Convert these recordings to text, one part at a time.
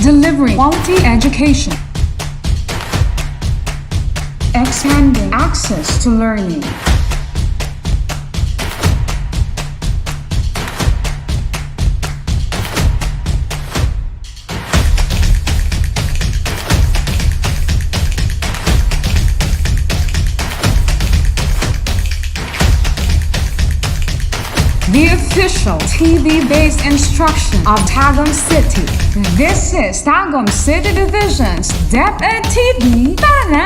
delivering quality education, expanding access to learning. The official TV-based instruction of Tagum City. This is Tagum City Division's DepEd TV. Tara na!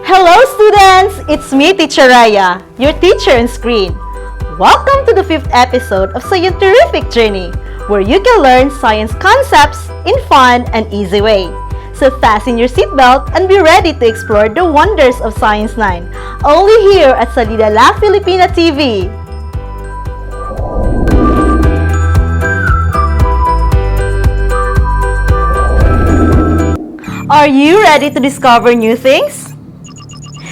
Hello students! It's me, Teacher Raya, your teacher on screen. Welcome to the 5th episode of Scientific Journey, where you can learn science concepts in fun and easy way. So fasten your seatbelt and be ready to explore the wonders of Science 9, only here at Salida La Filipina TV. Are you ready to discover new things?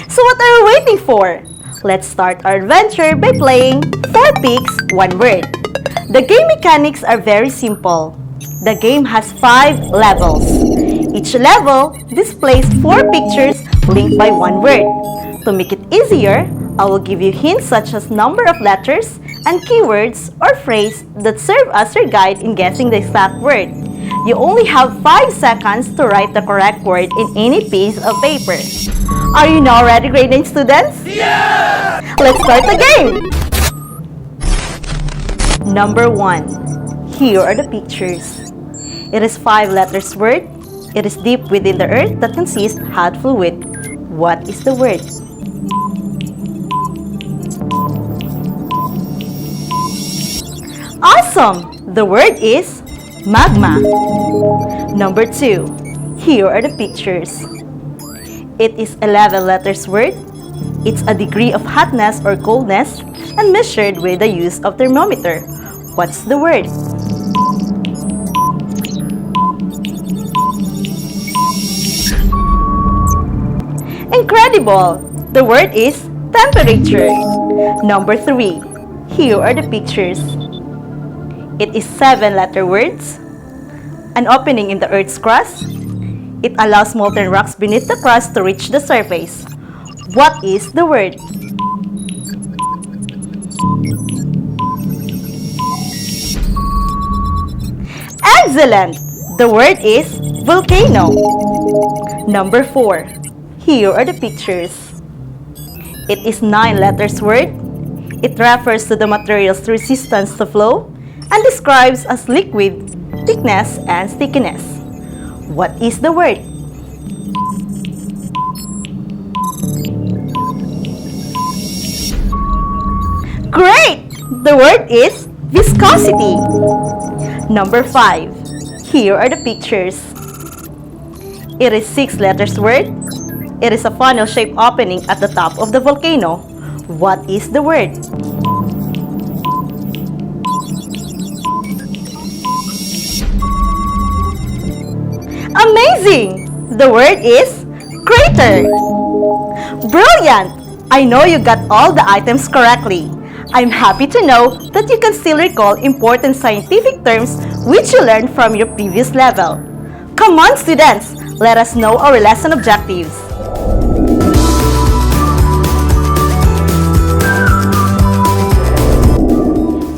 So what are you waiting for? Let's start our adventure by playing 4 Pigs, 1 Word. The game mechanics are very simple. The game has 5 levels. Each level displays 4 pictures linked by 1 word. To make it easier, I will give you hints such as number of letters and keywords or phrase that serve as your guide in guessing the exact word. You only have 5 seconds to write the correct word in any piece of paper. Are you now ready, grade 9 students? Yeah! Let's start the game! Number 1. Here are the pictures. It is 5 letters word. It is deep within the earth that consists hot fluid. What is the word? Awesome! The word is magma. Number 2. Here are the pictures. It is 11 letters word. It's a degree of hotness or coldness and measured with the use of thermometer. What's the word? Incredible! The word is temperature. Number 3. Here are the pictures. It is 7 letter words. An opening in the Earth's crust. It allows molten rocks beneath the crust to reach the surface. What is the word? Excellent! The word is volcano. Number 4. Here are the pictures. It is 9 letters word. It refers to the material's resistance to flow and describes as liquid, thickness, and stickiness. What is the word? Great! The word is viscosity. Number 5. Here are the pictures. It is 6 letters word. It is a funnel-shaped opening at the top of the volcano. What is the word? Amazing! The word is crater. Brilliant! I know you got all the items correctly. I'm happy to know that you can still recall important scientific terms which you learned from your previous level. Come on, students! Let us know our lesson objectives.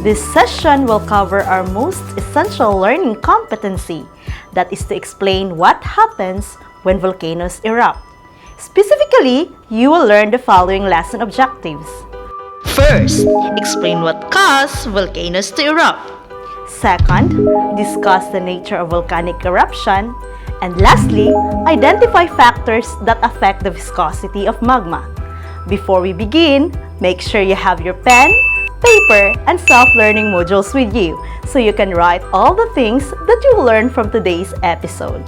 This session will cover our most essential learning competency, that is to explain what happens when volcanoes erupt. Specifically, you will learn the following lesson objectives. First, explain what causes volcanoes to erupt. Second, discuss the nature of volcanic eruption. And lastly, identify factors that affect the viscosity of magma. Before we begin, make sure you have your pen, paper, and self-learning modules with you so you can write all the things that you learned from today's episode.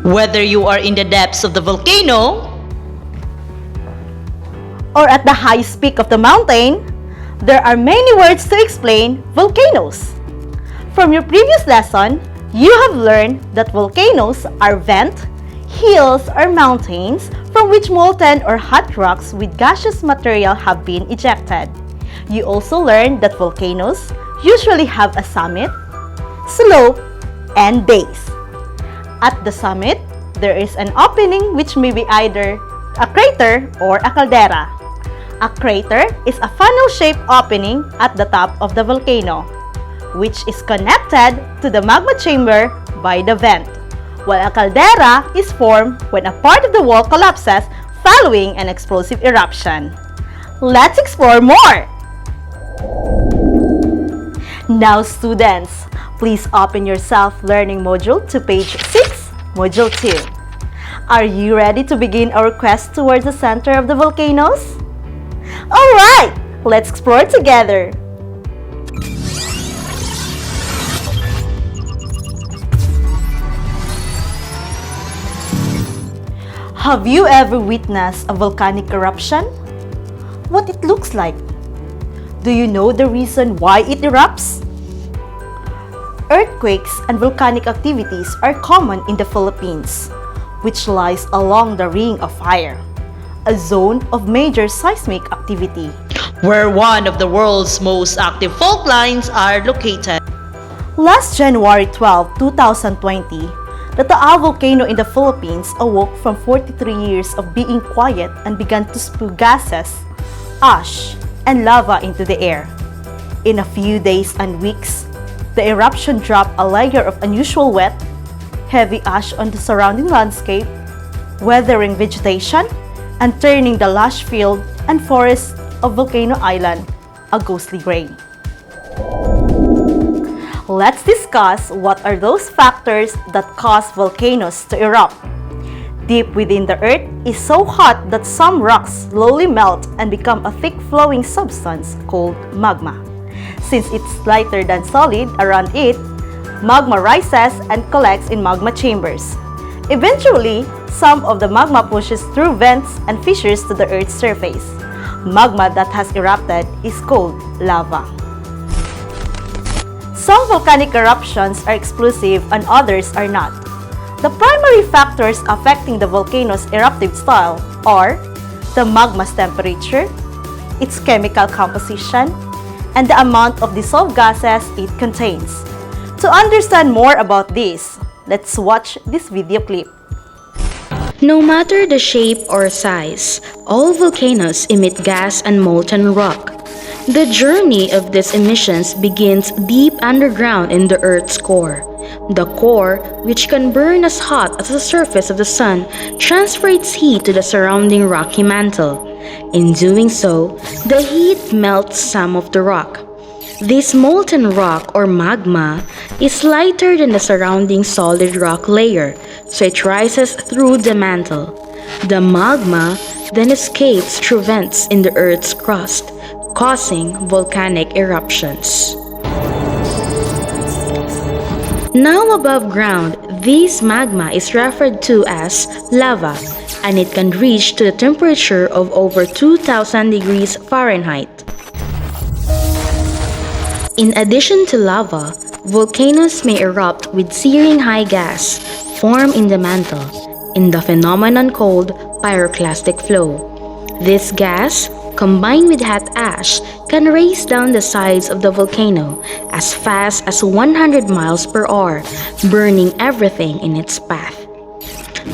Whether you are in the depths of the volcano or at the highest peak of the mountain, There are many words to explain volcanoes. From your previous lesson, you have learned that volcanoes are vent, hills, or mountains from which molten or hot rocks with gaseous material have been ejected. You also learned that volcanoes usually have a summit, slope, and base. At the summit, there is an opening which may be either a crater or a caldera. A crater is a funnel-shaped opening at the top of the volcano, which is connected to the magma chamber by the vent, while a caldera is formed when a part of the wall collapses following an explosive eruption. Let's explore more! Now students, please open your self-learning module to page 6, module 2. Are you ready to begin our quest towards the center of the volcanoes? Alright, let's explore together! Have you ever witnessed a volcanic eruption? What it looks like? Do you know the reason why it erupts? Earthquakes and volcanic activities are common in the Philippines, which lies along the Ring of Fire, a zone of major seismic activity, where one of the world's most active fault lines are located. Last January 12, 2020, the Taal volcano in the Philippines awoke from 43 years of being quiet and began to spew gases, ash, and lava into the air. In a few days and weeks, the eruption dropped a layer of unusual wet, heavy ash on the surrounding landscape, weathering vegetation, and turning the lush field and forest of Volcano Island a ghostly gray. Let's discuss what are those factors that cause volcanoes to erupt. Deep within the earth is so hot that some rocks slowly melt and become a thick flowing substance called magma. Since it's lighter than solid around it, magma rises and collects in magma chambers. Eventually, some of the magma pushes through vents and fissures to the Earth's surface. Magma that has erupted is called lava. Some volcanic eruptions are explosive and others are not. The primary factors affecting the volcano's eruptive style are the magma's temperature, its chemical composition, and the amount of dissolved gases it contains. To understand more about this, let's watch this video clip. No matter the shape or size, all volcanoes emit gas and molten rock. The journey of these emissions begins deep underground in the Earth's core. The core, which can burn as hot as the surface of the sun, transfers heat to the surrounding rocky mantle. In doing so, the heat melts some of the rock. This molten rock or magma is lighter than the surrounding solid rock layer, so it rises through the mantle. The magma then escapes through vents in the Earth's crust, causing volcanic eruptions. Now above ground, this magma is referred to as lava, and it can reach to the temperature of over 2,000 degrees Fahrenheit. In addition to lava, volcanoes may erupt with searing high gas formed in the mantle, in the phenomenon called pyroclastic flow. This gas, combined with hot ash, can race down the sides of the volcano as fast as 100 miles per hour, burning everything in its path.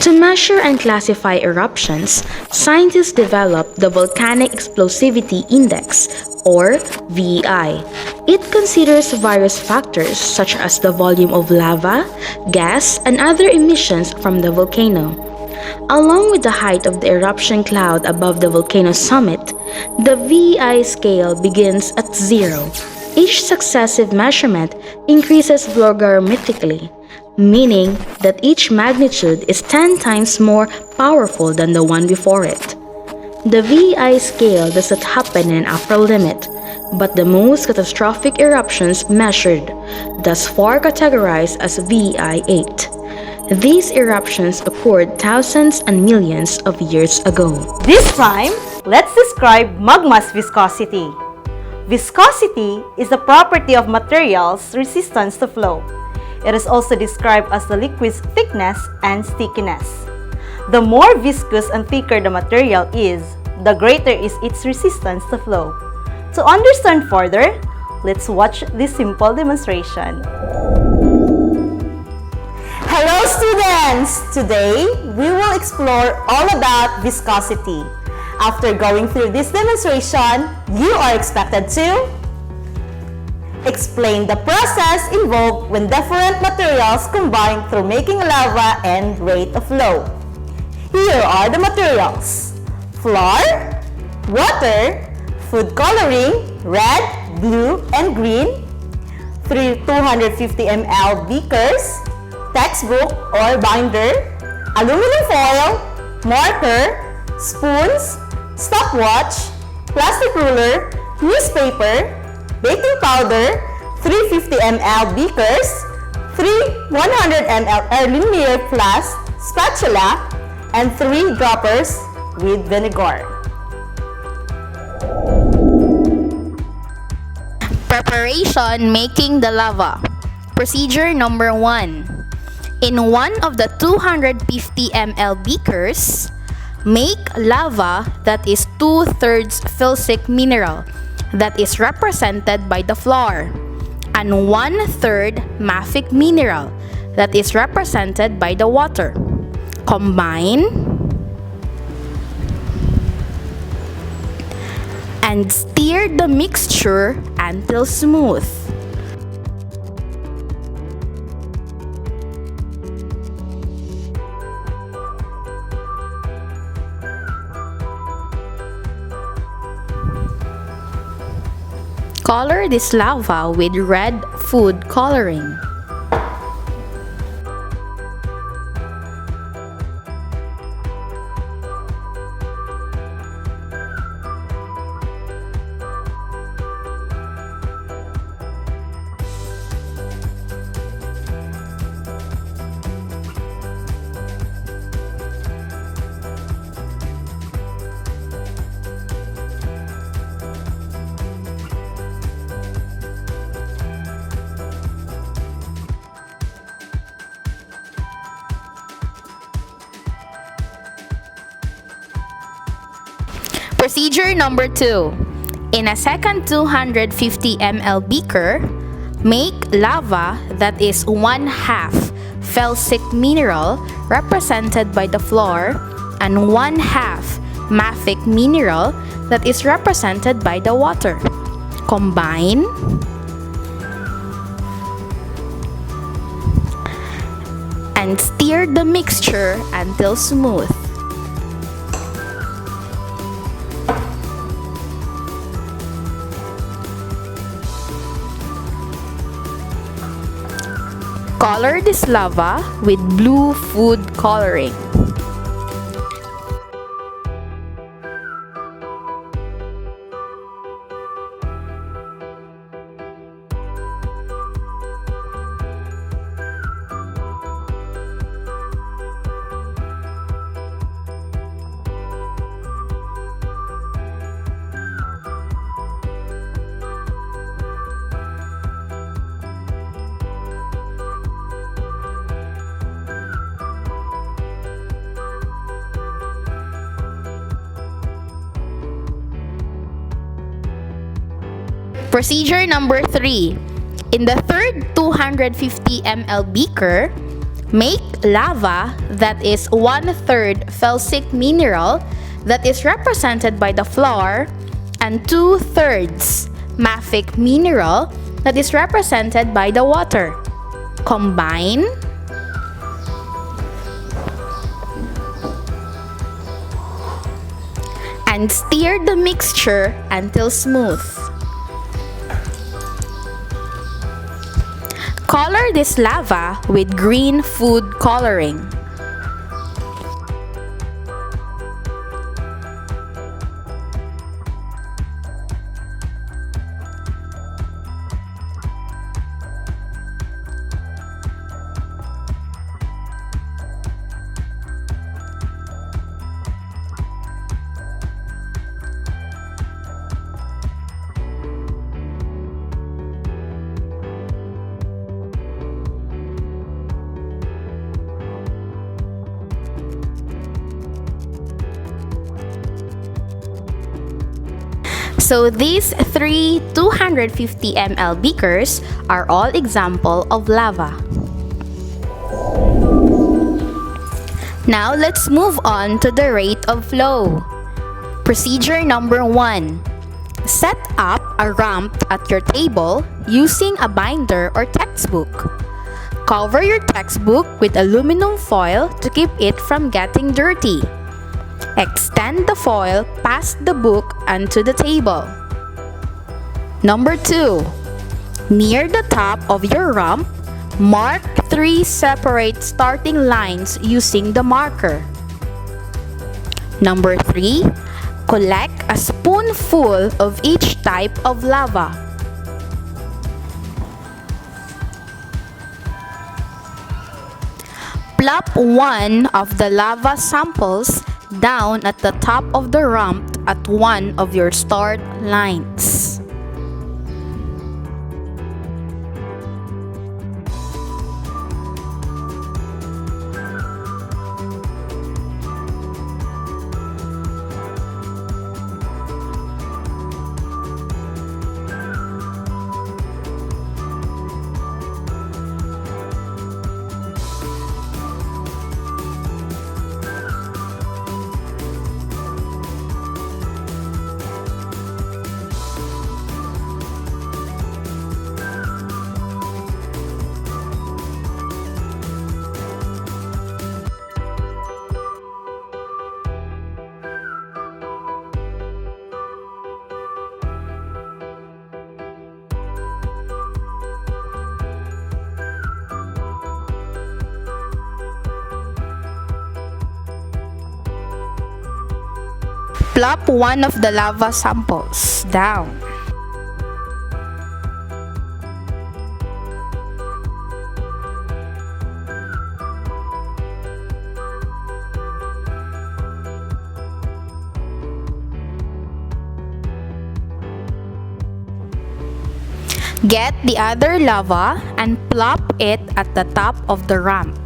To measure and classify eruptions, scientists developed the Volcanic Explosivity Index, or VEI. It considers various factors such as the volume of lava, gas, and other emissions from the volcano. Along with the height of the eruption cloud above the volcano's summit, the VEI scale begins at 0. Each successive measurement increases logarithmically, meaning that each magnitude is 10 times more powerful than the one before it. The VEI scale does not happen in an upper limit, but the most catastrophic eruptions measured, thus far categorized as VEI 8. These eruptions occurred thousands and millions of years ago. This time, let's describe magma's viscosity. Viscosity is the property of materials' resistance to flow. It is also described as the liquid's thickness and stickiness. The more viscous and thicker the material is, the greater is its resistance to flow. To understand further, let's watch this simple demonstration. Hello students! Today, we will explore all about viscosity. After going through this demonstration, you are expected to explain the process involved when different materials combine through making lava and rate of flow. Here are the materials: flour, water, food coloring, red, blue, and green, 3 250 ml beakers, textbook or binder, aluminum foil, marker, spoons, stopwatch, plastic ruler, newspaper, baking powder, 350 ml beakers, 3 100 ml aluminum flask, spatula, and 3 droppers with vinegar. Preparation making the lava. Procedure number 1. In one of the 250 ml beakers, make lava that is 2/3 felsic mineral that is represented by the flour and 1/3 mafic mineral that is represented by the water. Combine and stir the mixture until smooth. Color this lava with red food coloring. Procedure number 2. In a second 250 ml beaker, make lava that is 1/2 felsic mineral represented by the flour and 1/2 mafic mineral that is represented by the water. Combine and stir the mixture until smooth. Color this lava with blue food coloring. Procedure number 3. In the third 250 ml beaker, make lava that is 1/3 felsic mineral that is represented by the flour and 2/3 mafic mineral that is represented by the water. Combine and stir the mixture until smooth. Color this lava with green food coloring. So these three 250 ml beakers are all example of lava. Now let's move on to the rate of flow. Procedure number 1. Set up a ramp at your table using a binder or textbook. Cover your textbook with aluminum foil to keep it from getting dirty. Extend the foil past the book onto the table. Number 2. Near the top of your ramp, mark 3 separate starting lines using the marker. Number 3. Collect a spoonful of each type of lava. Plop one of the lava samples down at the top of the ramp at one of your start lines. Plop one of the lava samples down. Get the other lava and plop it at the top of the ramp.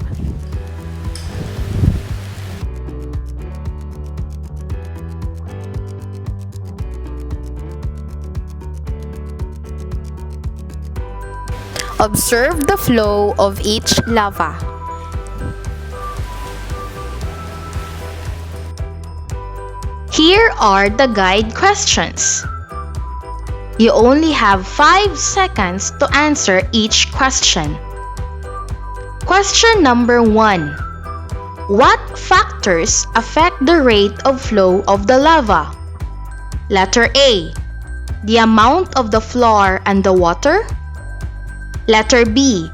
Observe the flow of each lava. Here are the guide questions. You only have 5 seconds to answer each question. Question number 1. What factors affect the rate of flow of the lava? Letter A. The amount of the flour and the water. Letter B.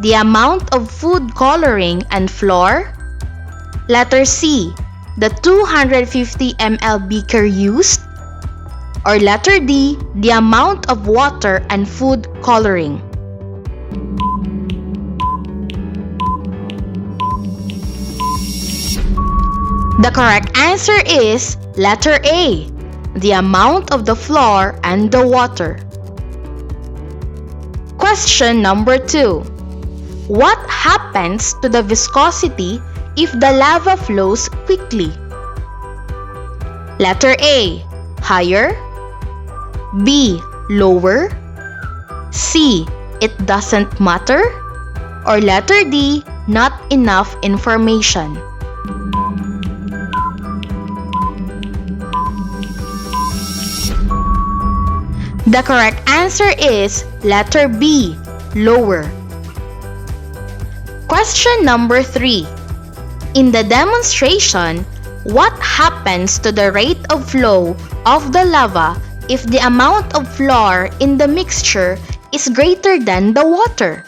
The amount of food coloring and flour. Letter C. The 250 ml beaker used. Or letter D. The amount of water and food coloring. The correct answer is letter A. The amount of the flour and the water. Question number 2. What happens to the viscosity if the lava flows quickly? Letter A. Higher. B. Lower. C. It doesn't matter. Or letter D. Not enough information. The correct answer is letter B. Lower. Question number 3. In the demonstration, what happens to the rate of flow of the lava if the amount of flour in the mixture is greater than the water?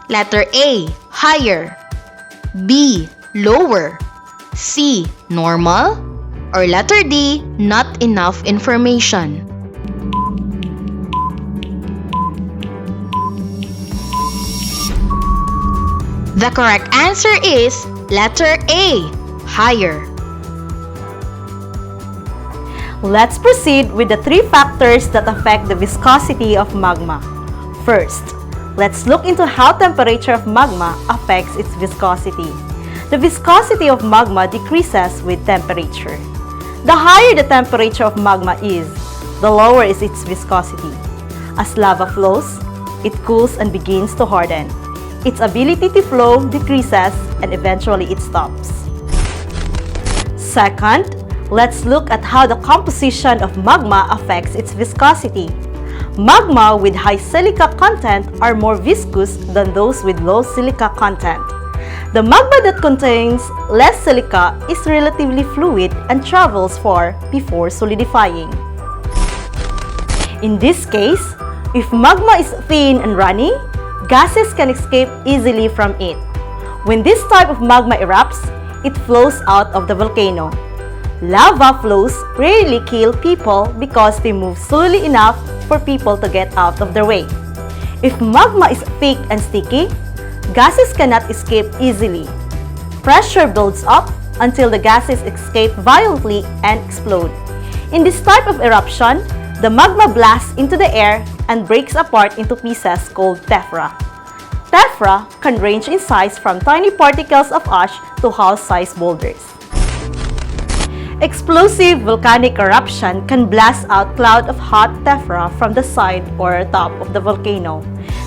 Letter A. Higher. B. Lower. C. Normal. Or letter D. Not enough information. The correct answer is letter A. Higher. Let's proceed with the 3 factors that affect the viscosity of magma. First, let's look into how temperature of magma affects its viscosity. The viscosity of magma decreases with temperature. The higher the temperature of magma is, the lower is its viscosity. As lava flows, it cools and begins to harden. Its ability to flow decreases and eventually it stops. Second, let's look at how the composition of magma affects its viscosity. Magma with high silica content are more viscous than those with low silica content. The magma that contains less silica is relatively fluid and travels far before solidifying. In this case, if magma is thin and runny, gases can escape easily from it. When this type of magma erupts, it flows out of the volcano. Lava flows rarely kill people because they move slowly enough for people to get out of their way. If magma is thick and sticky, gases cannot escape easily. Pressure builds up until the gases escape violently and explode. In this type of eruption, the magma blasts into the air and breaks apart into pieces called tephra. Tephra can range in size from tiny particles of ash to house-sized boulders. Explosive volcanic eruption can blast out cloud of hot tephra from the side or top of the volcano.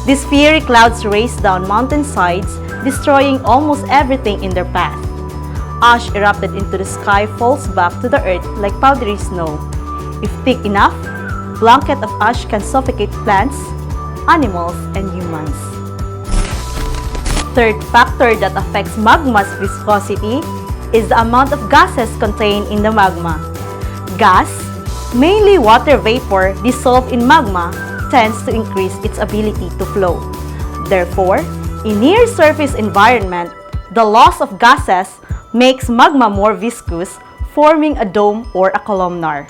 These fiery clouds race down mountainsides, destroying almost everything in their path. Ash erupted into the sky falls back to the earth like powdery snow. If thick enough, blanket of ash can suffocate plants, animals, and humans. Third factor that affects magma's viscosity is the amount of gases contained in the magma. Gas, mainly water vapor dissolved in magma, tends to increase its ability to flow. Therefore, in near-surface environment, the loss of gases makes magma more viscous, forming a dome or a columnar.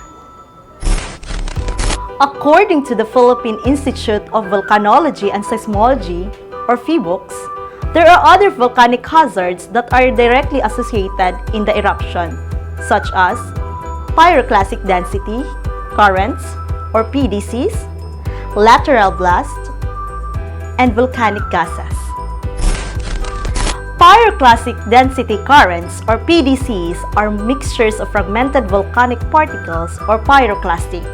According to the Philippine Institute of Volcanology and Seismology, or PHIVOLCS, there are other volcanic hazards that are directly associated in the eruption, such as pyroclastic density, currents, or PDCs, lateral blast, and volcanic gases. Pyroclastic density currents, or PDCs, are mixtures of fragmented volcanic particles or pyroclastic,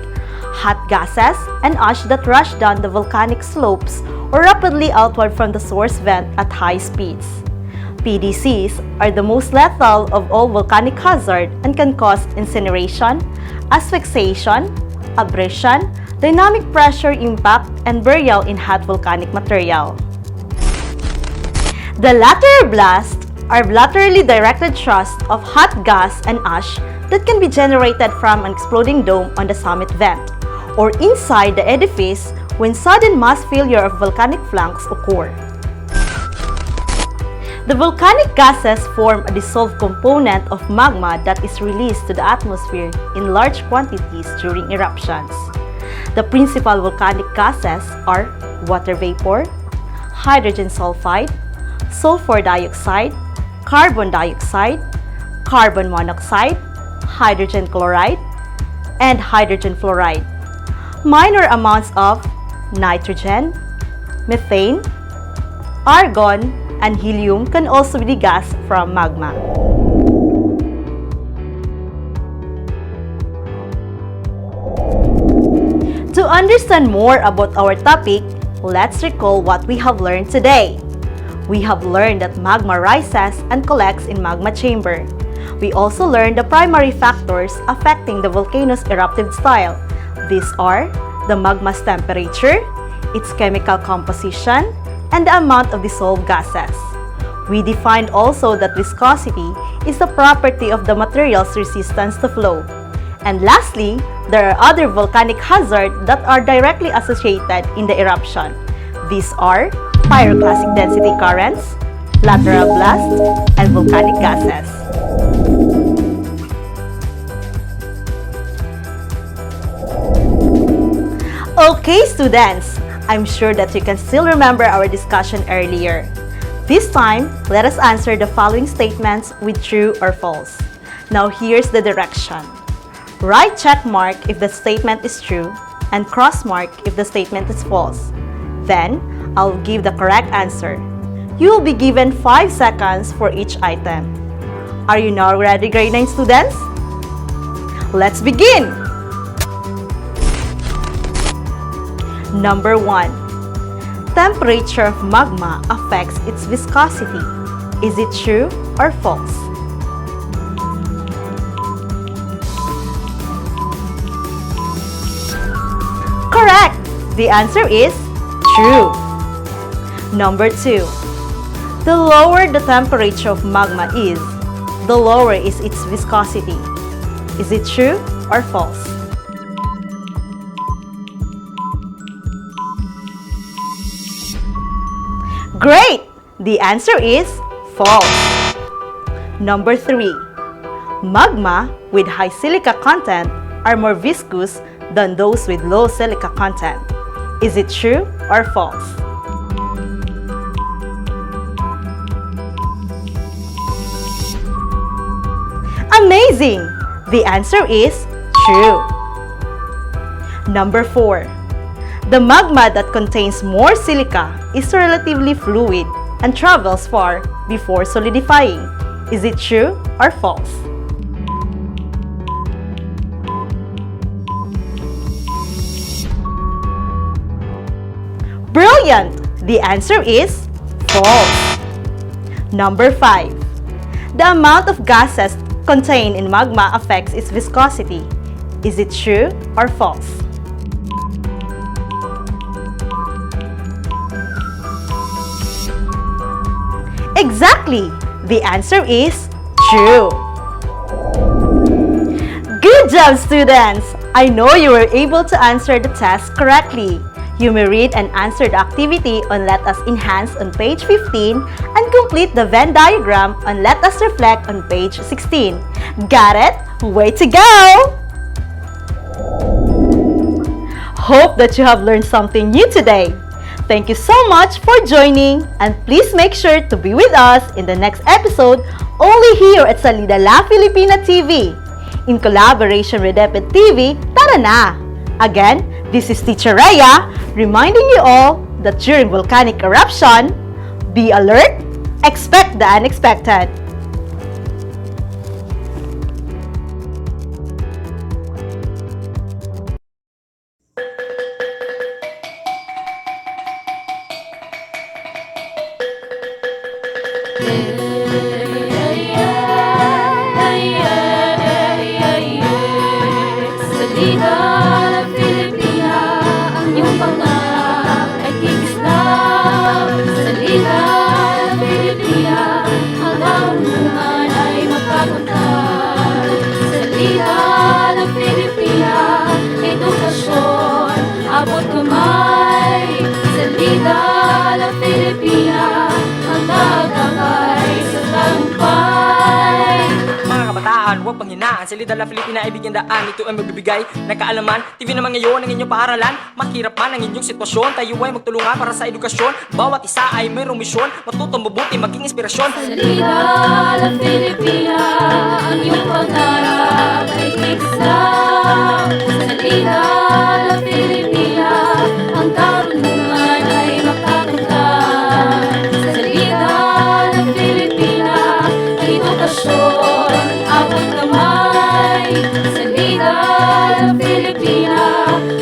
hot gases, and ash that rush down the volcanic slopes or rapidly outward from the source vent at high speeds. PDCs are the most lethal of all volcanic hazards and can cause incineration, asphyxiation, abrasion, dynamic pressure impact, and burial in hot volcanic material. The lateral blasts are laterally directed thrusts of hot gas and ash that can be generated from an exploding dome on the summit vent or inside the edifice when sudden mass failure of volcanic flanks occur. The volcanic gases form a dissolved component of magma that is released to the atmosphere in large quantities during eruptions. The principal volcanic gases are water vapor, hydrogen sulfide, sulfur dioxide, carbon dioxide, carbon monoxide, hydrogen chloride, and hydrogen fluoride. Minor amounts of nitrogen, methane, argon, and helium can also be gassed from magma. To understand more about our topic, let's recall what we have learned today. We have learned that magma rises and collects in magma chamber. We also learned the primary factors affecting the volcano's eruptive style. These are the magma's temperature, its chemical composition, and the amount of dissolved gases. We defined also that viscosity is the property of the material's resistance to flow. And lastly, there are other volcanic hazards that are directly associated in the eruption. These are pyroclastic density currents, lateral blast, and volcanic gases. Okay, students, I'm sure that you can still remember our discussion earlier. This time, let us answer the following statements with true or false. Now here's the direction. Write check mark if the statement is true and cross mark if the statement is false. Then, I'll give the correct answer. You will be given 5 seconds for each item. Are you now ready, grade 9 students? Let's begin! Number 1. Temperature of magma affects its viscosity. Is it true or false? Correct! The answer is true. Number 2. The lower the temperature of magma is, the lower is its viscosity. Is it true or false? Great! The answer is false. Number 3. Magma with high silica content are more viscous than those with low silica content. Is it true or false? Amazing! The answer is true. Number 4. The magma that contains more silica is relatively fluid and travels far before solidifying. Is it true or false? Brilliant! The answer is false. Number 5. The amount of gases contained in magma affects its viscosity. Is it true or false? Exactly! The answer is true. Good job, students! I know you were able to answer the test correctly. You may read and answer the activity on Let Us Enhance on page 15 and complete the Venn diagram on Let Us Reflect on page 16. Got it? Way to go! Hope that you have learned something new today. Thank you so much for joining, and please make sure to be with us in the next episode only here at Salida La Filipina TV. In collaboration with Epet TV, tara na! Again, this is Teacher Rhea, reminding you all that during volcanic eruption, be alert, expect the unexpected. Salida la Filipina, ang iyong pangarap ay kikislap. Salida la Filipina, ang karunungan ay magpagunta. Salida la Filipina, edukasyon, abot kamay. Salida la Filipina, ang gagabay sa tagumpay. Mga kabataan, huwag panghinaan. Salida la Filipina ay bigyan daan. Ito ay magbibigay ng kaalaman. TV naman ngayon ang inyong paaralan. Mahirap man ang inyong sitwasyon, tayo ay magtulungan para sa edukasyon. Bawat isa ay mayroong misyon, matutong mabuti, maging inspirasyon. Salida la Filipina, ang iyong pangarap ay kikislap. Salida la Filipina, ang karunungan ay magkakantan. Salida la Filipina, edukasyon, abot kamay. Salida la Filipina,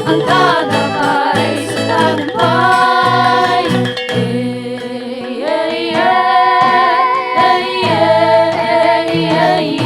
ang gagabay sa tagumpay. Ay, ay, ay, ay, ay, ay, ay.